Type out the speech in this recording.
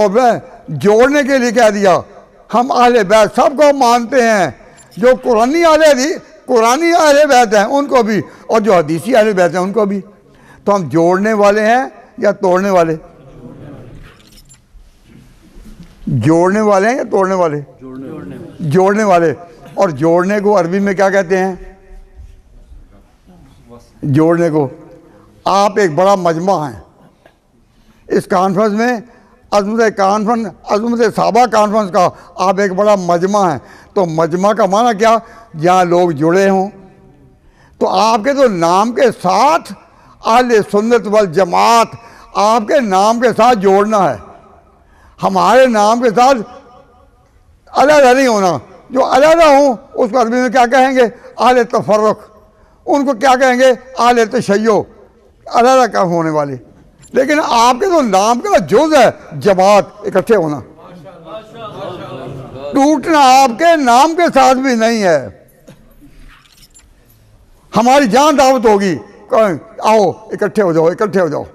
तौर पर जोड़ने के लिए कह दिया। हम अहले बैत सबको मानते हैं, जो कुरानी अहले बैत हैं उनको भी, और जो हदीसी अहले बैत हैं उनको भी। तो हम जोड़ने वाले हैं या तोड़ने वाले? जोड़ने वाले हैं या तोड़ने वाले? जोड़ने वाले। और जोड़ने को अरबी में क्या कहते हैं? जोड़ने को, आप एक बड़ा मजमा हैं। इस कॉन्फ्रेंस में अज़मत साहबा कॉन्फ्रेंस का आप एक बड़ा मजमा है। तो मजमा का माना क्या? जहाँ लोग जुड़े हों। तो आपके तो नाम के साथ अहले सुन्नत वल जमात, आपके नाम के साथ जोड़ना है, हमारे नाम के साथ अलग नहीं होना। जो अलग हों उसको अरबी में क्या कहेंगे? अहले तफर्रुक। उनको क्या कहेंगे? अहले तशय्यो, अलग कम होने वाले। लेकिन आपके तो नाम का जुज़ है जमात, इकट्ठे होना। टूटना आपके नाम के साथ भी नहीं है। हमारी जहां दावत होगी, आओ इकट्ठे हो जाओ, इकट्ठे हो जाओ।